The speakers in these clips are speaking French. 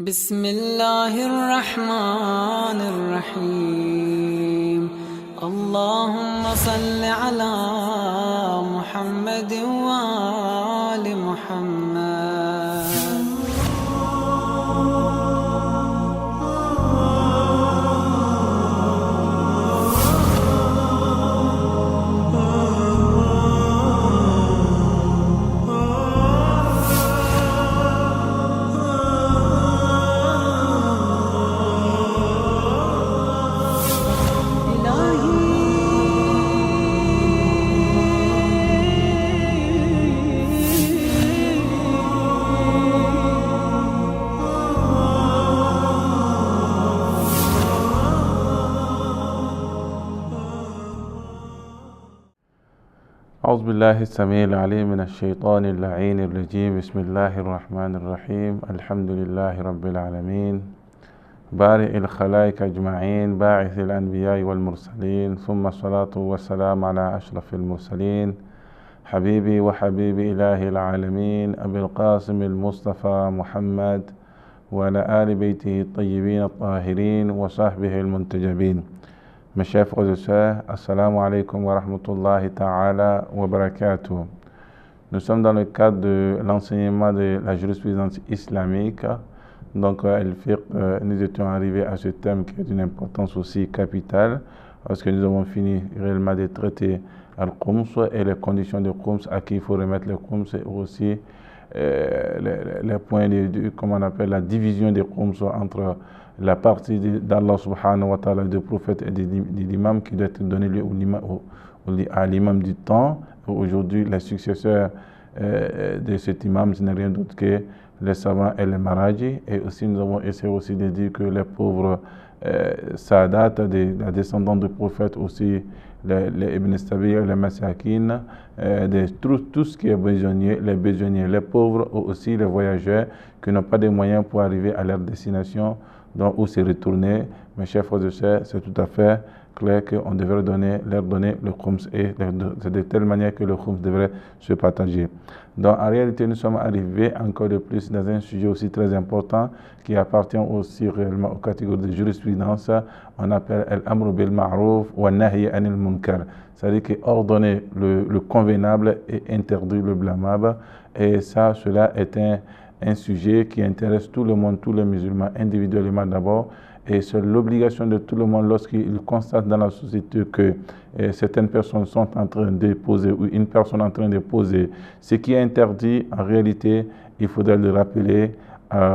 بسم الله الرحمن الرحيم اللهم صل على محمد وآل محمد. أعوذ بالله السميع العليم من الشيطان اللعين الرجيم. بسم الله الرحمن الرحيم. الحمد لله رب العالمين بارئ الخلائق أجمعين باعث الأنبياء والمرسلين، ثم الصلاة والسلام على أشرف المرسلين حبيبي وحبيب إله العالمين أبي القاسم المصطفى محمد وعلى آل بيته الطيبين الطاهرين وصحبه المنتجبين. Mes chers frères et sœurs, assalamu alaikum wa rahmatullahi ta'ala wa barakatuh. Nous sommes dans le cadre de l'enseignement de la jurisprudence islamique. Donc, nous étions arrivés à ce thème qui est d'une importance aussi capitale, parce que nous avons fini réellement de traiter al-Khums et les conditions de Khums, à qui il faut remettre le Khums, et aussi les points comment on appelle la division des Khums entre la partie d'Allah subhanahu wa ta'ala, du prophète et de l'imam qui doit être donné à l'imam du temps. Aujourd'hui, les successeurs de cet imam, ce n'est rien d'autre que les savants et les maraji. Et aussi, nous avons essayé aussi de dire que les pauvres Sadat, la descendants du prophète, aussi les Ibn Sabil, les Masakin, tout ce qui est besoinier, les pauvres, aussi les voyageurs qui n'ont pas de moyens pour arriver à leur destination, donc où se retourner. Mes chers frères et sœurs, c'est tout à fait clair qu'on devrait leur donner le Khums, et c'est de telle manière que le Khums devrait se partager. Donc en réalité, nous sommes arrivés encore de plus dans un sujet aussi très important qui appartient aussi réellement aux catégories de jurisprudence. On appelle al-amru bil ma'ruf wa nahy anil munkar, c'est-à-dire que ordonner le convenable et interdire le blâmable. Et ça, cela est un sujet qui intéresse tout le monde, tous les musulmans individuellement d'abord, et c'est l'obligation de tout le monde lorsqu'il constate dans la société que certaines personnes sont en train de poser, ou une personne en train de poser ce qui est interdit. En réalité, il faudrait le rappeler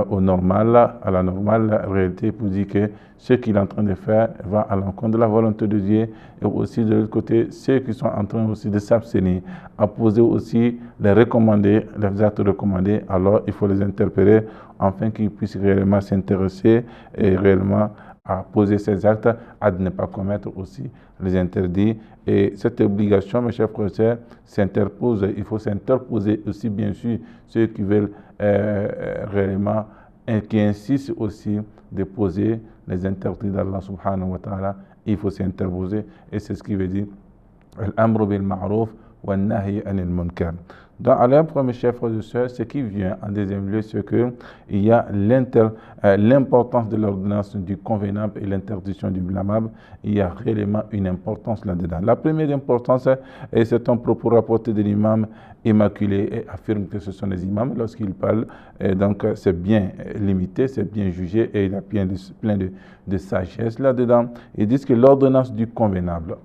au normal, à la normale réalité, pour dire que ce qu'il est en train de faire va à l'encontre de la volonté de Dieu, et aussi de l'autre côté, ceux qui sont en train aussi de s'abstenir, à poser aussi les actes recommandés, alors il faut les interpeller afin qu'ils puissent réellement s'intéresser et réellement à poser ces actes, à ne pas commettre aussi les interdits. Et cette obligation, mes chers frères et sœurs, s'interpose. Il faut s'interposer aussi, bien sûr, ceux qui veulent réellement, et qui insistent aussi de poser les interdits d'Allah subhanahu wa ta'ala. Il faut s'interposer, et c'est ce qui veut dire al-amru bil ma'ruf wa nahy anil munkar. Donc, à l'impromptu, mes chers frères et sœurs, ce qui vient en deuxième lieu, c'est qu'il y a l'importance de l'ordonnance du convenable et l'interdiction du blâmable. Il y a réellement une importance là-dedans. La première importance, et c'est un propos rapporté de l'imam immaculé, et affirme que ce sont les imams lorsqu'ils parlent. Et donc, c'est bien limité, c'est bien jugé, et il y a plein de sagesse là-dedans. Ils disent que l'ordonnance du convenable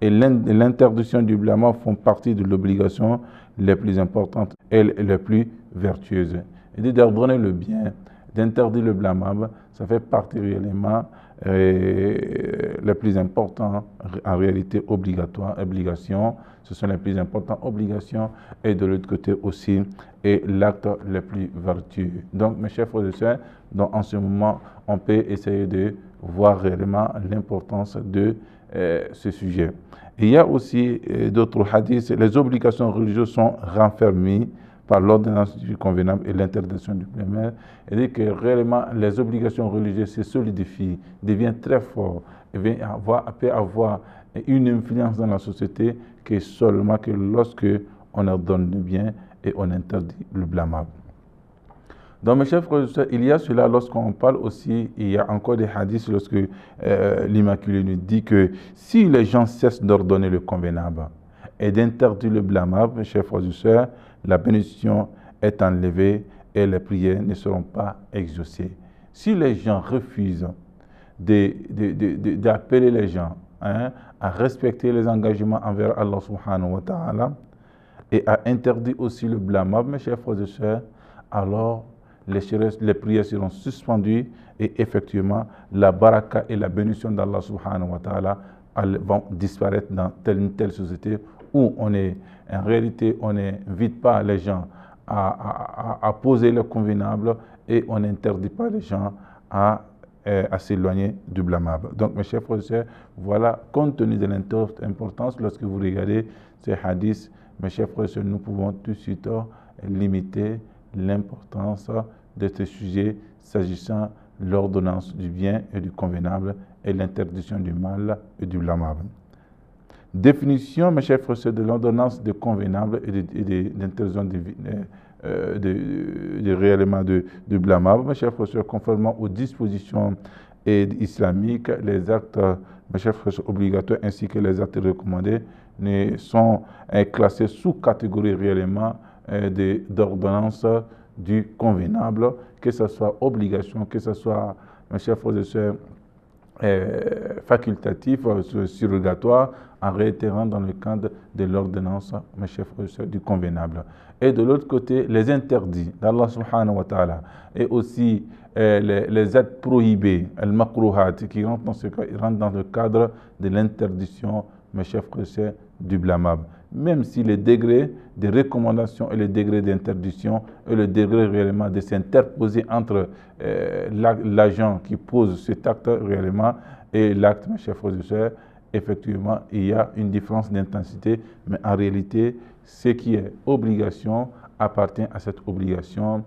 et l'interdiction du blâmable font partie de l'obligation les plus importantes et les plus vertueuses. Il dit d'ordonner le bien, d'interdire le blâmable, ça fait partie réellement les plus importants, en réalité obligations, ce sont les plus importantes obligations, et de l'autre côté aussi, et l'acte le plus vertueux. Donc, mes chers frères et sœurs, en ce moment, on peut essayer de voir réellement l'importance de ce sujet. Il y a aussi d'autres hadiths. Les obligations religieuses sont renfermées par l'ordonnance du convenable et l'interdiction du blâmable. Et dit que réellement les obligations religieuses se solidifient, deviennent très fortes, et peut avoir une influence dans la société que seulement que lorsque on ordonne le bien et on interdit le blâmable. Donc, mes chers frères et sœurs, il y a cela lorsqu'on parle aussi, il y a encore des hadiths lorsque l'Immaculée nous dit que si les gens cessent d'ordonner le convenable et d'interdire le blâmable, mes chers frères et sœurs, la bénédiction est enlevée et les prières ne seront pas exaucées. Si les gens refusent d'appeler les gens à respecter les engagements envers Allah subhanahu wa ta'ala et à interdire aussi le blâmable, mes chers frères et sœurs, alors les prières seront suspendues et effectivement la baraka et la bénédiction d'Allah subhanahu wa ta'ala vont disparaître dans telle société où en réalité on n'invite pas les gens à poser le convenable et on n'interdit pas les gens à s'éloigner du blâmable. Donc mes chers frères et sœurs, voilà, compte tenu de l'importance, lorsque vous regardez ces hadiths, mes chers frères et sœurs, nous pouvons tout de suite limiter l'importance de ce sujet s'agissant de l'ordonnance du bien et du convenable et l'interdiction du mal et du blâmable. Définition, mes chers frères et sœurs, de l'ordonnance du convenable et de l'interdiction réellement du blâmable. Mes chers frères et sœurs, conformément aux dispositions islamiques, les actes, mes chers frères et sœurs, obligatoires ainsi que les actes recommandés ne sont classés sous catégorie réellement d'ordonnance du convenable, que ce soit obligation, que ce soit, mes chers frères et sœurs, facultatif, surrogatoire, en réitérant dans le cadre de l'ordonnance, mes chers frères et sœurs, du convenable. Et de l'autre côté, les interdits d'Allah subhanahu wa ta'ala et aussi les aides prohibées, al-makruhat, qui rentrent dans le cadre de l'interdiction, mes chers frères et sœurs, du blâmable. Même si les degrés de recommandation et les degrés d'interdiction et le degré réellement de s'interposer entre l'agent qui pose cet acte réellement et l'acte, mes chers frères et sœurs, effectivement, il y a une différence d'intensité, mais en réalité, ce qui est obligation appartient à cette obligation,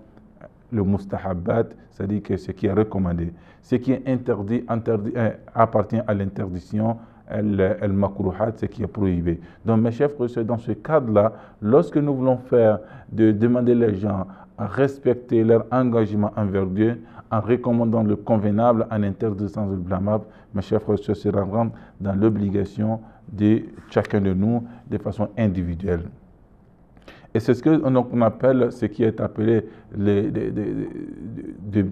le mustahabbat, c'est-à-dire que ce qui est recommandé. Ce qui est interdit appartient à l'interdiction, al-makruhat, ce qui est prohibé. Donc, mes chers frères et sœurs, dans ce cadre-là, lorsque nous voulons demander les gens à respecter leur engagement envers Dieu, en recommandant le convenable, en interdisant le blâmable, mes chers frères et sœurs, se rentrent dans l'obligation de chacun de nous de façon individuelle. Et c'est ce qu'on appelle, ce qui est appelé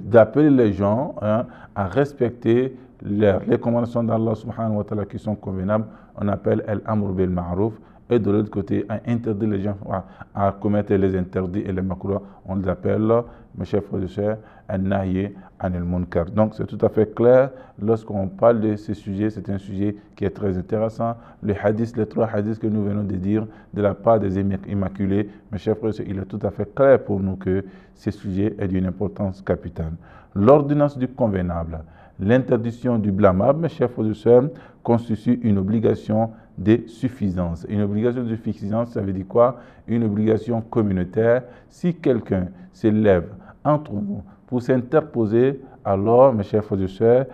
d'appeler les gens à respecter les recommandations d'Allah subhanahu wa ta'ala qui sont convenables. On appelle al-amr bil ma'ruf. Et de l'autre côté, à interdire les gens à commettre les interdits et les makruh, on les appelle, mes chers frères et sœurs, an-nahy anil munkar. Donc c'est tout à fait clair, lorsqu'on parle de ce sujet, c'est un sujet qui est très intéressant. Les trois hadiths que nous venons de dire de la part des Immaculés, mes chers frères et sœurs, il est tout à fait clair pour nous que ce sujet est d'une importance capitale. L'ordonnance du convenable, l'interdiction du blâmable, mes chers frères et sœurs, constitue une obligation de suffisance. Une obligation de suffisance, ça veut dire quoi? Une obligation communautaire. Si quelqu'un s'élève entre nous pour s'interposer, alors, mes chers frères et sœurs,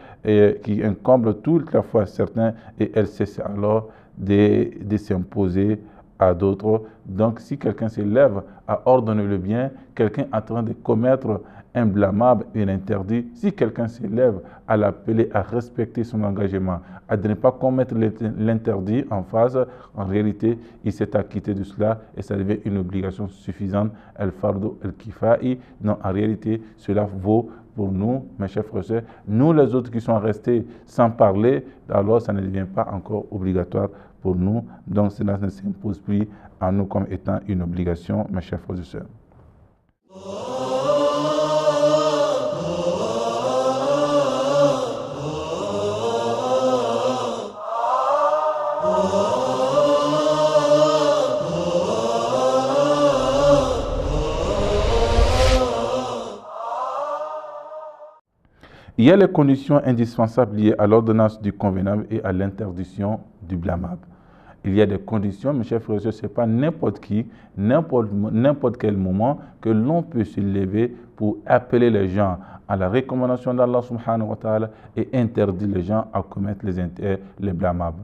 qui incombe toute la foi certains, et elle cesse alors de s'imposer à d'autres. Donc, si quelqu'un s'élève à ordonner le bien, quelqu'un est en train de commettre un blâmable et un interdit, si quelqu'un s'élève à l'appeler à respecter son engagement, à ne pas commettre l'interdit en face, en réalité, il s'est acquitté de cela et ça devient une obligation suffisante, al-fardu al-kifa'i. Non, en réalité, cela vaut pour nous, mes chers frères et sœurs. Nous, les autres qui sont restés sans parler, alors ça ne devient pas encore obligatoire pour nous. Donc, cela ne s'impose plus à nous comme étant une obligation, mes chers frères et sœurs. Il y a les conditions indispensables liées à l'ordonnance du convenable et à l'interdiction du blâmable. Il y a des conditions, mes chers frères et sœurs, ce n'est pas n'importe qui, n'importe quel moment que l'on peut se lever pour appeler les gens à la recommandation d'Allah subhanahu wa ta'ala et interdire les gens à commettre les blâmables.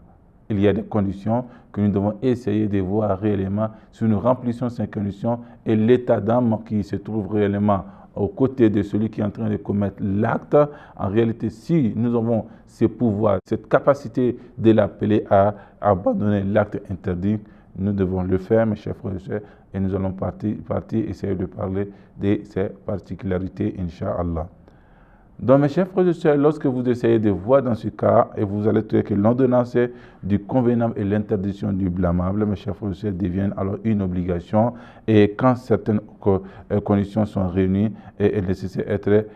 Il y a des conditions que nous devons essayer de voir réellement si nous remplissons ces conditions et l'état d'âme qui se trouve réellement aux côtés de celui qui est en train de commettre l'acte. En réalité, si nous avons ce pouvoir, cette capacité de l'appeler à abandonner l'acte interdit, nous devons le faire, mes chers frères et sœurs, et nous allons partir essayer de parler de ces particularités, Inch'Allah. Donc, mes chers frères et sœurs, lorsque vous essayez de voir dans ce cas, et vous allez trouver que l'ordonnance du convenable et l'interdiction du blâmable, mes chers frères et sœurs, deviennent alors une obligation. Et quand certaines conditions sont réunies, et elle nécessite être,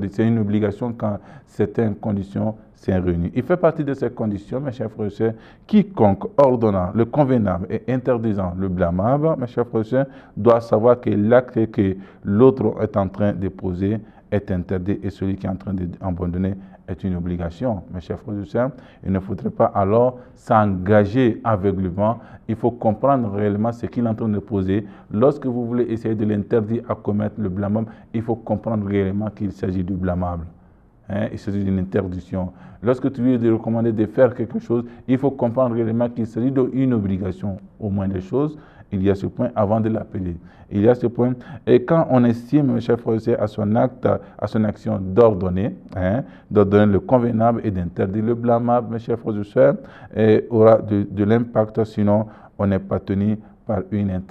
c'est une obligation quand certaines conditions sont réunies. Il fait partie de ces conditions, mes chers frères et sœurs, quiconque ordonnant le convenable et interdisant le blâmable, mes chers frères et sœurs, doit savoir que l'acte que l'autre est en train de poser est interdit et celui qui est en train d'abandonner est une obligation. Mes chers frères et sœurs, il ne faudrait pas alors s'engager aveuglément. Il faut comprendre réellement ce qu'il est en train de poser. Lorsque vous voulez essayer de l'interdire à commettre le blâmable, il faut comprendre réellement qu'il s'agit du blâmable. Il s'agit d'une interdiction. Lorsque tu lui recommander de faire quelque chose, il faut comprendre réellement qu'il s'agit d'une obligation. Au moins des choses, il y a ce point avant de l'appeler. Il y a ce point. Et quand on estime, mes chers frères et sœurs, à son acte, à son action d'ordonner, d'ordonner le convenable et d'interdire le blâmable, mes chers frères et sœurs, aura de l'impact, sinon on n'est pas tenu par une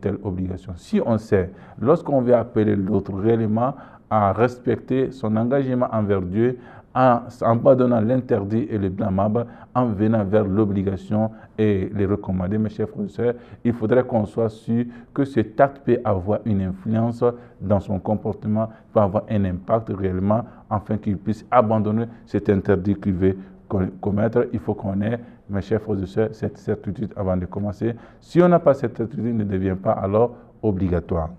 telle obligation. Si on sait, lorsqu'on veut appeler l'autre réellement à respecter son engagement envers Dieu, en abandonnant l'interdit et le blâmable, en venant vers l'obligation et les recommander, mes chers frères et sœurs, il faudrait qu'on soit sûr que cet acte peut avoir une influence dans son comportement, peut avoir un impact réellement, afin qu'il puisse abandonner cet interdit qu'il veut commettre. Il faut qu'on ait, mes chers frères et sœurs, cette certitude avant de commencer. Si on n'a pas cette certitude, il ne devient pas alors obligatoire.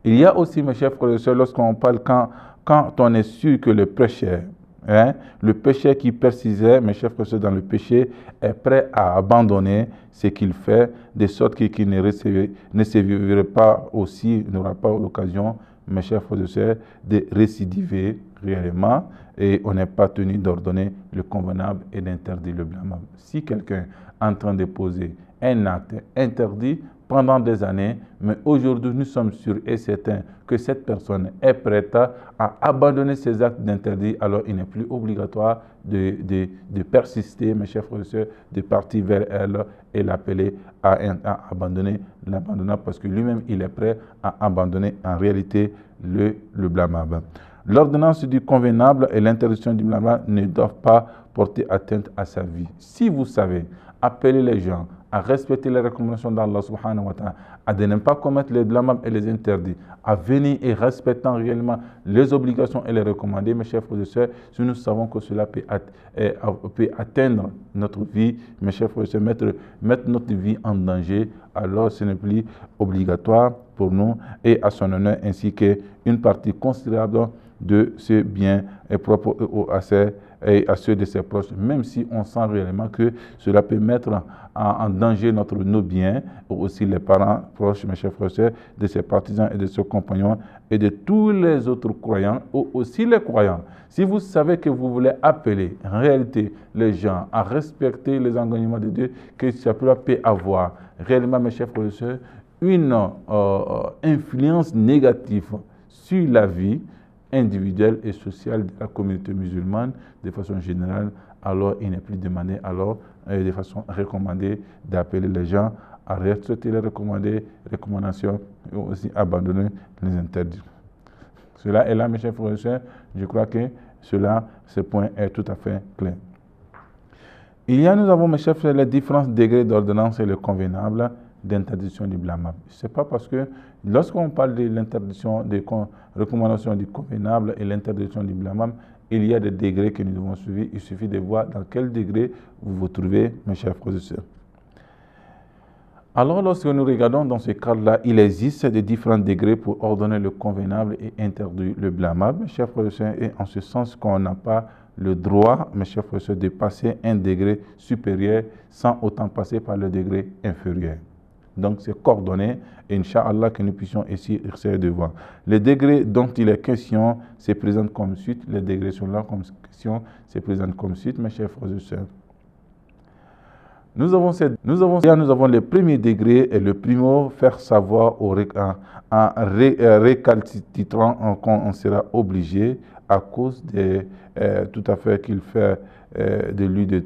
Il y a aussi, mes chers frères et sœurs, lorsqu'on parle, quand on est sûr que le pécheur, le pécheur qui persistait, mes chers frères et sœurs, dans le péché, est prêt à abandonner ce qu'il fait, de sorte qu'il ne sévirait pas aussi, n'aura pas l'occasion, mes chers frères et sœurs, de récidiver réellement, et on n'est pas tenu d'ordonner le convenable et d'interdire le blâmable. Si quelqu'un est en train de poser un acte interdit pendant des années, mais aujourd'hui nous sommes sûrs et certains que cette personne est prête à abandonner ses actes d'interdit, alors il n'est plus obligatoire de persister, mes chers frères et sœurs, de partir vers elle et l'appeler à abandonner l'abandonnable, parce que lui-même il est prêt à abandonner en réalité le blâmable. L'ordonnance du convenable et l'interdiction du blâmable ne doivent pas porter atteinte à sa vie. Si vous savez appeler les gens à respecter les recommandations d'Allah subhanahu wa ta'ala, à ne pas commettre les blâmables et les interdits, à venir et respectant réellement les obligations et les recommander, mes chers frères et sœurs, si nous savons que cela peut atteindre notre vie, mes chers frères et sœurs, mettre notre vie en danger, alors ce n'est plus obligatoire pour nous et à son honneur, ainsi qu'une partie considérable de ce bien est propre à ceux de ses proches, même si on sent réellement que cela peut mettre en danger nos biens, ou aussi les parents proches, mes chers frères et sœurs, de ses partisans et de ses compagnons, et de tous les autres croyants, ou aussi les croyants. Si vous savez que vous voulez appeler en réalité les gens à respecter les engagements de Dieu, que cela peut avoir réellement, mes chers frères et sœurs, une influence négative sur la vie individuelle et sociale de la communauté musulmane de façon générale, alors il n'est plus demandé de façon recommandée d'appeler les gens à respecter les recommandations et aussi abandonner les interdits. Cela est là, mes chers frères et sœurs, je crois que ce point est tout à fait clair. Nous avons, mes chers frères, les différents degrés d'ordonnance et le convenable d'interdiction du blâmable. Ce n'est pas parce que lorsqu'on parle de l'interdiction des recommandations du convenable et l'interdiction du blâmable, il y a des degrés que nous devons suivre. Il suffit de voir dans quel degré vous vous trouvez, mes chers frères et sœurs. Alors, lorsque nous regardons dans ce cadre-là, il existe des différents degrés pour ordonner le convenable et interdire le blâmable, mes chers frères et sœurs, et en ce sens qu'on n'a pas le droit, mes chers frères et sœurs, de passer un degré supérieur sans autant passer par le degré inférieur. Donc, c'est coordonné, et Inch'Allah, que nous puissions ici essayer de voir. Les degrés dont il est question se présentent comme suite. Les degrés sont là comme question se présentent comme suite, mes chers frères et sœurs. Nous avons les premiers degrés et le primo, faire savoir en récalcitrant qu'on sera obligé à cause de tout à fait qu'il fait de lui de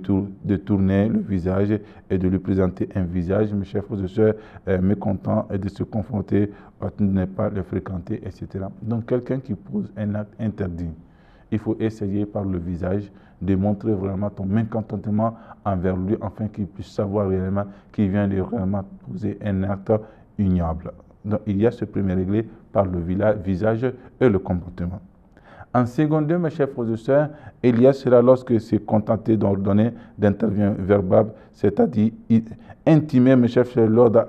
tourner le visage et de lui présenter un visage, mes chers frères et sœurs, mécontent et de se confronter, de ne pas le fréquenter, etc. Donc quelqu'un qui pose un acte interdit, il faut essayer par le visage de montrer vraiment ton mécontentement envers lui, afin qu'il puisse savoir réellement qu'il vient de réellement poser un acte ignoble. Donc il y a ce premier réglé par le visage et le comportement. En second lieu, mes chers frères et sœurs, il y a cela lorsque c'est contenté d'ordonner d'intervenir verbal, c'est-à-dire intimer, mes chers frères, l'ordre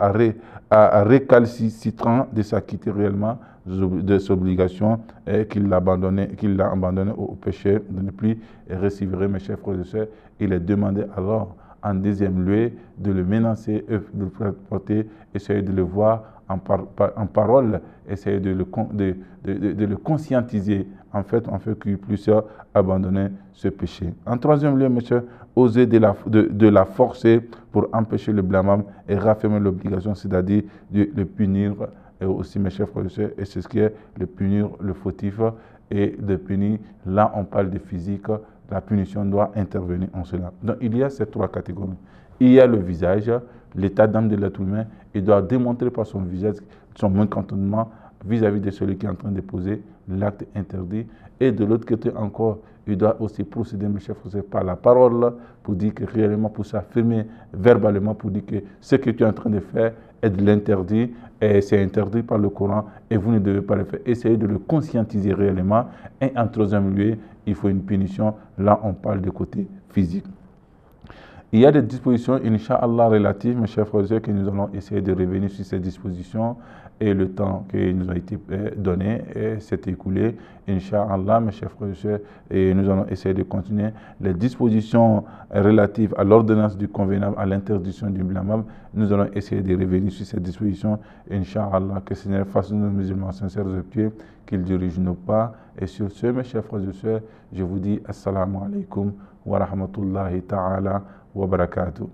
à récalcitrant de s'acquitter réellement de ses obligations qu'il a abandonné au péché, de ne plus recevoir, mes chers frères et sœurs. Il est demandé alors, en deuxième lieu, de le menacer, de le faire porter, essayer de le voir en parole, essayer de le conscientiser, en fait qu'il puisse abandonner ce péché. En troisième lieu, monsieur, oser de la forcer pour empêcher le blâmable et raffermer l'obligation, c'est-à-dire de le punir, et aussi, mes chers frères et sœurs, et c'est ce qui est le punir le fautif et de punir. Là, on parle de physique, la punition doit intervenir en cela. Donc, il y a ces trois catégories. Il y a le visage, l'état d'âme de l'être humain. Il doit démontrer par son visage son mécontentement vis-à-vis de celui qui est en train de poser l'acte interdit. Et de l'autre côté encore, il doit aussi procéder, mes chers frères, par la parole, pour dire que réellement, pour s'affirmer verbalement, pour dire que ce que tu es en train de faire est de l'interdit, et c'est interdit par le Coran, et vous ne devez pas le faire. Essayez de le conscientiser réellement. Et en troisième lieu, il faut une punition. Là, on parle du côté physique. Il y a des dispositions, Inch'Allah, relatives, mes chers frères et sœurs, que nous allons essayer de revenir sur ces dispositions, et le temps qui nous a été donné s'est écoulé. Inch'Allah, mes chers frères et sœurs, et nous allons essayer de continuer. Les dispositions relatives à l'ordonnance du convenable, à l'interdiction du blâmable, nous allons essayer de revenir sur ces dispositions. Inch'Allah, que le Seigneur fasse de nous musulmans sincères et pieux, qu'il dirige nos pas. Et sur ce, mes chers frères et sœurs, je vous dis assalamu alaikum wa rahmatullahi ta'ala wa barakatuh.